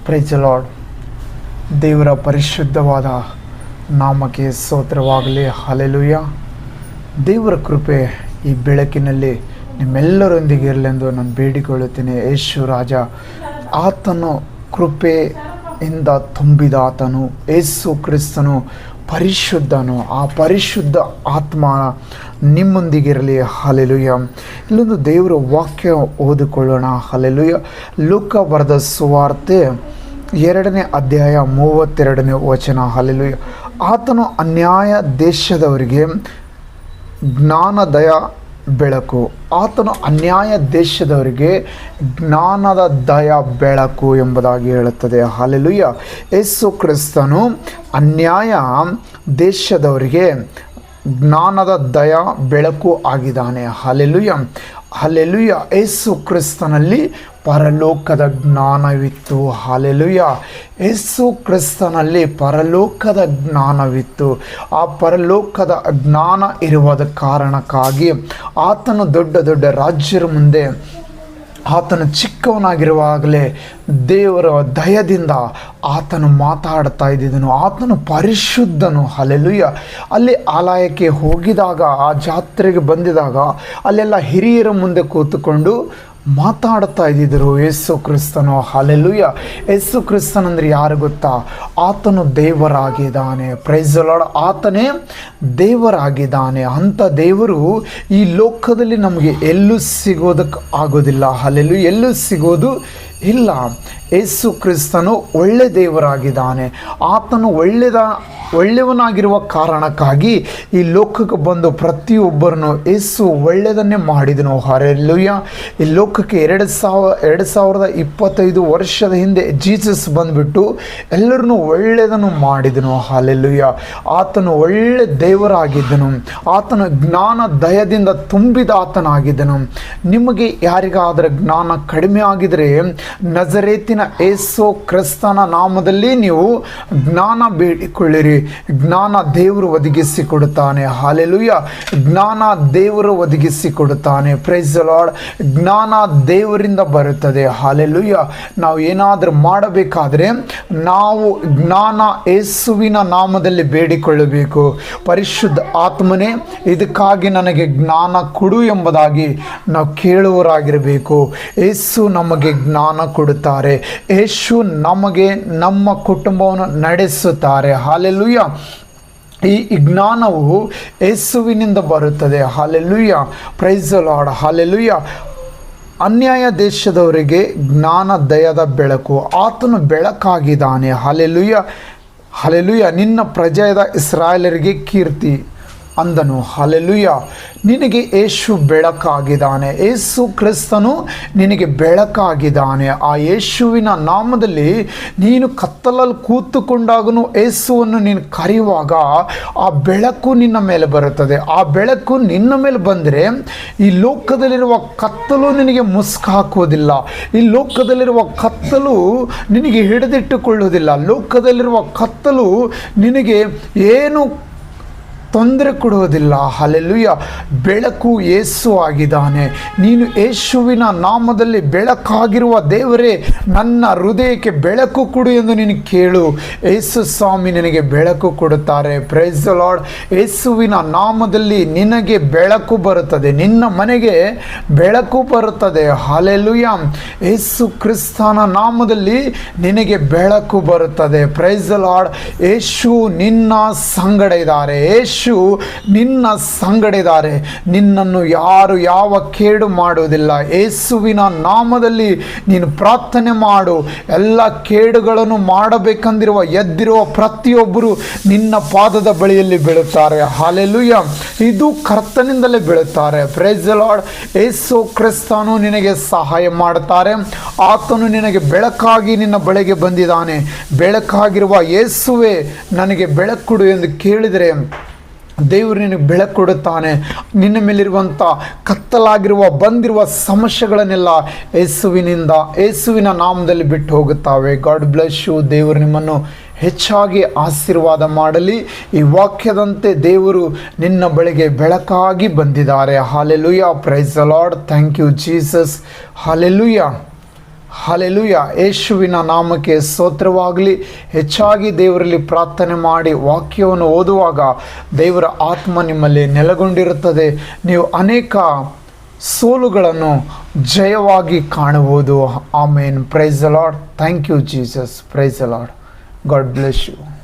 Price the lord. ದೇವರ ಪರಿಶುದ್ಧವಾದ ನಾಮಕ್ಕೆ ಸ್ತೋತ್ರವಾಗಲಿ. ಹಲ್ಲೆಲೂಯಾ. ದೇವರ ಕೃಪೆ ಈ ಬೆಳಕಿನಲ್ಲಿ ನಿಮ್ಮೆಲ್ಲರೊಂದಿಗೆ ಇರಲೆಂದು ನಾನು ಬೇಡಿಕೊಳ್ಳುತ್ತೇನೆ. ಯೇಸು ರಾಜ, ಆತನು ಕೃಪೆಯಿಂದ ತುಂಬಿದ ಆತನು, ಯೇಸು ಕ್ರಿಸ್ತನು ಪರಿಶುದ್ಧನು. ಆ ಪರಿಶುದ್ಧ ಆತ್ಮ ನಿಮ್ಮೊಂದಿಗಿರಲಿ. ಹಲ್ಲೆಲೂಯಾ. ಇಲ್ಲೊಂದು ದೇವರ ವಾಕ್ಯ ಓದಿಕೊಳ್ಳೋಣ. ಹಲ್ಲೆಲೂಯಾ. ಲೂಕ ಬರೆದ ಸುವಾರ್ತೆ 2ನೇ ಅಧ್ಯಾಯ 32ನೇ ವಚನ. ಹಲ್ಲೆಲೂಯಾ. ಆತನು ಅನ್ಯಾಯ ದೇಶದವರಿಗೆ ಜ್ಞಾನದಯ ಬೆಳಕು. ಆತನು ಅನ್ಯಾಯ ದೇಶದವರಿಗೆ ಜ್ಞಾನದ ದಯ ಬೆಳಕು ಎಂಬುದಾಗಿ ಹೇಳುತ್ತದೆ. ಹಲ್ಲೆಲೂಯಾ. ಯೇಸು ಕ್ರಿಸ್ತನು ಅನ್ಯಾಯ ದೇಶದವರಿಗೆ ಜ್ಞಾನದ ದಯ ಬೆಳಕು ಆಗಿದ್ದಾನೆ. ಹಲ್ಲೆಲೂಯಾ. ಹಲ್ಲೆಲೂಯಾ. ಯೇಸು ಕ್ರಿಸ್ತನಲ್ಲಿ ಪರಲೋಕದ ಜ್ಞಾನವಿತ್ತು. ಹಲ್ಲೆಲೂಯಾ. ಯೇಸು ಕ್ರಿಸ್ತನಲ್ಲಿ ಪರಲೋಕದ ಜ್ಞಾನವಿತ್ತು. ಆ ಪರಲೋಕದ ಜ್ಞಾನ ಇರುವುದ ಕಾರಣಕ್ಕಾಗಿ ಆತನು ದೊಡ್ಡ ದೊಡ್ಡ ರಾಜ್ಯರ ಮುಂದೆ ಆತನು ಚಿಕ್ಕವನಾಗಿರುವಾಗಲೇ ದೇವರ ದಯದಿಂದ ಆತನು ಮಾತಾಡ್ತಾ ಇದ್ದಿದ್ದನು. ಆತನು ಪರಿಶುದ್ಧನು. ಹಲ್ಲೆಲೂಯಾ. ಅಲ್ಲಿ ಆಲಯಕ್ಕೆ ಹೋಗಿದಾಗ, ಆ ಜಾತ್ರೆಗೆ ಬಂದಿದಾಗ ಅಲ್ಲೆಲ್ಲ ಹಿರಿಯರ ಮುಂದೆ ಕೂತುಕೊಂಡು ಮಾತಾಡ್ತಾ ಇದ್ದಿದ್ದರು ಯೇಸು ಕ್ರಿಸ್ತನು. ಹಲ್ಲೆಲೂಯಾ. ಯೇಸು ಕ್ರಿಸ್ತನಂದ್ರೆ ಯಾರು ಗೊತ್ತಾ? ಆತನು ದೇವರಾಗಿದ್ದಾನೆ. Price the lord. ಆತನೇ ದೇವರಾಗಿದ್ದಾನೆ. ಅಂಥ ದೇವರು ಈ ಲೋಕದಲ್ಲಿ ನಮಗೆ ಎಲ್ಲೂ ಸಿಗೋದಕ್ಕೆ ಆಗೋದಿಲ್ಲ. ಹಲ್ಲೆಲೂಯಾ. ಎಲ್ಲೂ ಸಿಗೋದು ಇಲ್ಲ. ಯೇಸು ಕ್ರಿಸ್ತನು ಒಳ್ಳೆ ದೇವರಾಗಿದ್ದಾನೆ. ಆತನು ಒಳ್ಳೆಯವನಾಗಿರುವ ಕಾರಣಕ್ಕಾಗಿ ಈ ಲೋಕಕ್ಕೆ ಬಂದು ಪ್ರತಿಯೊಬ್ಬರನ್ನು ಯೇಸು ಒಳ್ಳೆಯದನ್ನೇ ಮಾಡಿದನು. ಹಲ್ಲೆಲೂಯಾ. ಈ ಲೋಕಕ್ಕೆ 2025 ವರ್ಷದ ಹಿಂದೆ ಜೀಸಸ್ ಬಂದುಬಿಟ್ಟು ಎಲ್ಲರನ್ನೂ ಒಳ್ಳೆಯದನ್ನು ಮಾಡಿದನು. ಹಲ್ಲೆಲೂಯಾ. ಆತನು ಒಳ್ಳೆ ದೇವರಾಗಿದ್ದನು. ಆತನು ಜ್ಞಾನ ದಯದಿಂದ ತುಂಬಿದ ಆತನಾಗಿದ್ದನು. ನಿಮಗೆ ಯಾರಿಗಾದರೆ ಜ್ಞಾನ ಕಡಿಮೆ ಆಗಿದರೆ ನಜರೇತಿನ ಯೇಸು ಕ್ರಿಸ್ತನ ನಾಮದಲ್ಲಿ ನೀವು ಜ್ಞಾನ ಬೇಡಿಕೊಳ್ಳಿರಿ. ಜ್ಞಾನ ದೇವರು ಒದಗಿಸಿಕೊಡುತ್ತಾನೆ. ಹಲ್ಲೆಲೂಯಾ. ಜ್ಞಾನ ದೇವರು ಒದಗಿಸಿಕೊಡುತ್ತಾನೆ. Price the lord. ಜ್ಞಾನ ದೇವರಿಂದ ಬರುತ್ತದೆ. ಹಲ್ಲೆಲೂಯಾ. ನಾವು ಏನಾದರೂ ಮಾಡಬೇಕಾದ್ರೆ ನಾವು ಜ್ಞಾನ ಯೇಸುವಿನ ನಾಮದಲ್ಲಿ ಬೇಡಿಕೊಳ್ಳಬೇಕು. ಪರಿಶುದ್ಧ ಆತ್ಮನೇ, ಇದಕ್ಕಾಗಿ ನನಗೆ ಜ್ಞಾನ ಕೊಡು ಎಂಬುದಾಗಿ ನಾವು ಕೇಳುವರಾಗಿರಬೇಕು. ಯೇಸು ನಮಗೆ ಜ್ಞಾನ ಕೊಡುತ್ತಾರೆ. ಯೇಸು ನಮಗೆ ನಮ್ಮ ಕುಟುಂಬವನ್ನು ನಡೆಸುತ್ತಾರೆ. ಹಲ್ಲೆಲೂಯಾ. ಈ ಜ್ಞಾನವು ಯೇಸುವಿನಿಂದ ಬರುತ್ತದೆ. Hallelujah. Praise the Lord. Hallelujah. ಅನ್ಯಾಯ ದೇಶದವರಿಗೆ ಜ್ಞಾನ ದಯದ ಬೆಳಕು. ಆತನು ಬೆಳಕಾಗಿದ್ದಾನೆ. ಹಲ್ಲೆಲೂಯಾ. ಹಲ್ಲೆಲೂಯಾ. ನಿನ್ನ ಪ್ರಜೆಯಾದ ಇಸ್ರಾಯೇಲರಿಗೆ ಕೀರ್ತಿ ಅಂದನು. ಹಲ್ಲೆಲೂಯಾ. ನಿನಗೆ ಯೇಸು ಬೆಳಕಾಗಿದ್ದಾನೆ. ಯೇಸು ಕ್ರಿಸ್ತನು ನಿನಗೆ ಬೆಳಕಾಗಿದ್ದಾನೆ. ಆ ಯೇಸುವಿನ ನಾಮದಲ್ಲಿ ನೀನು ಕತ್ತಲಲ್ಲಿ ಕೂತುಕೊಂಡಾಗನು ಯೇಸುವನ್ನು ನೀನು ಕರೆಯುವಾಗ ಆ ಬೆಳಕು ನಿನ್ನ ಮೇಲೆ ಬರುತ್ತದೆ. ಆ ಬೆಳಕು ನಿನ್ನ ಮೇಲೆ ಬಂದರೆ ಈ ಲೋಕದಲ್ಲಿರುವ ಕತ್ತಲು ನಿನಗೆ ಮುಸ್ಕು ಹಾಕುವುದಿಲ್ಲ. ಈ ಲೋಕದಲ್ಲಿರುವ ಕತ್ತಲು ನಿನಗೆ ಹಿಡಿದಿಟ್ಟುಕೊಳ್ಳುವುದಿಲ್ಲ. ಲೋಕದಲ್ಲಿರುವ ಕತ್ತಲು ನಿನಗೆ ಏನು ತೊಂದರೆ ಕೊಡುವುದಿಲ್ಲ. ಹಲ್ಲೆಲೂಯಾ. ಬೆಳಕು ಯೇಸು ಆಗಿದ್ದಾನೆ. ನೀನು ಯೇಸುವಿನ ನಾಮದಲ್ಲಿ ಬೆಳಕಾಗಿರುವ ದೇವರೇ, ನನ್ನ ಹೃದಯಕ್ಕೆ ಬೆಳಕು ಕೊಡು ಎಂದು ನೀನು ಕೇಳು. ಯೇಸು ಸ್ವಾಮಿ ನಿನಗೆ ಬೆಳಕು ಕೊಡುತ್ತಾರೆ. Praise the Lord. ಯೇಸುವಿನ ನಾಮದಲ್ಲಿ ನಿನಗೆ ಬೆಳಕು ಬರುತ್ತದೆ. ನಿನ್ನ ಮನೆಗೆ ಬೆಳಕು ಬರುತ್ತದೆ. ಹಲ್ಲೆಲೂಯಾ. ಯೇಸು ಕ್ರಿಸ್ತನ ನಾಮದಲ್ಲಿ ನಿನಗೆ ಬೆಳಕು ಬರುತ್ತದೆ. Price the Lord. ಯೇಸು ನಿನ್ನ ಸಂಗಡ ಇದ್ದಾರೆ. ಯೇಸು ನಿನ್ನ ಸಂಗಡ ಇದ್ದಾರೆ. ನಿನ್ನನ್ನು ಯಾರು ಯಾವ ಕೇಡು ಮಾಡುವುದಿಲ್ಲ. ಯೇಸುವಿನ ನಾಮದಲ್ಲಿ ನೀನು ಪ್ರಾರ್ಥನೆ ಮಾಡು. ಎಲ್ಲ ಕೇಡುಗಳನ್ನು ಮಾಡಬೇಕೆಂದಿರುವ ಎದ್ದಿರುವ ಪ್ರತಿಯೊಬ್ಬರು ನಿನ್ನ ಪಾದದ ಬಳಿಯಲ್ಲಿ ಬೀಳುತ್ತಾರೆ. ಹಲ್ಲೆಲೂಯಾ. ಇದು ಕರ್ತನಿಂದಲೇ ಬೀಳುತ್ತಾರೆ. Praise the Lord. ಯೇಸು ಕ್ರಿಸ್ತನು ನಿನಗೆ ಸಹಾಯ ಮಾಡುತ್ತಾರೆ. ಆತನು ನಿನಗೆ ಬೆಳಕಾಗಿ ನಿನ್ನ ಬಳಿಗೆ ಬಂದಿದ್ದಾನೆ. ಬೆಳಕಾಗಿರುವ ಯೇಸುವೇ ನನಗೆ ಬೆಳಕು ಕೊಡು ಎಂದು ಕೇಳಿದರೆ ದೇವರು ನಿನಗೆ ಬೆಳಕು ಕೊಡುತ್ತಾನೆ. ನಿನ್ನ ಮೇಲಿರುವಂಥ ಬಂದಿರುವ ಸಮಸ್ಯೆಗಳನ್ನೆಲ್ಲ ಯೇಸುವಿನ ನಾಮದಲ್ಲಿ ಬಿಟ್ಟು ಹೋಗುತ್ತವೆ. God bless you. ದೇವರು ನಿಮ್ಮನ್ನು ಹೆಚ್ಚಾಗಿ ಆಶೀರ್ವಾದ ಮಾಡಲಿ. ಈ ವಾಕ್ಯದಂತೆ ದೇವರು ನಿನ್ನ ಬಳಿಗೆ ಬೆಳಕಾಗಿ ಬಂದಿದ್ದಾರೆ. Hallelujah. Praise the Lord. Thank you Jesus. Hallelujah. Hallelujah. ಯೇಸುವಿನ ನಾಮಕ್ಕೆ ಸ್ತೋತ್ರವಾಗಲಿ. ಹೆಚ್ಚಾಗಿ ದೇವರಲ್ಲಿ ಪ್ರಾರ್ಥನೆ ಮಾಡಿ ವಾಕ್ಯವನ್ನು ಓದುವಾಗ ದೇವರ ಆತ್ಮ ನಿಮ್ಮಲ್ಲಿ ನೆಲೆಗೊಂಡಿರುತ್ತದೆ. ನೀವು ಅನೇಕ ಸೋಲುಗಳನ್ನು ಜಯವಾಗಿ ಕಾಣಬಹುದು. Amen. Praise the Lord. Thank you Jesus. Praise the Lord. God bless you.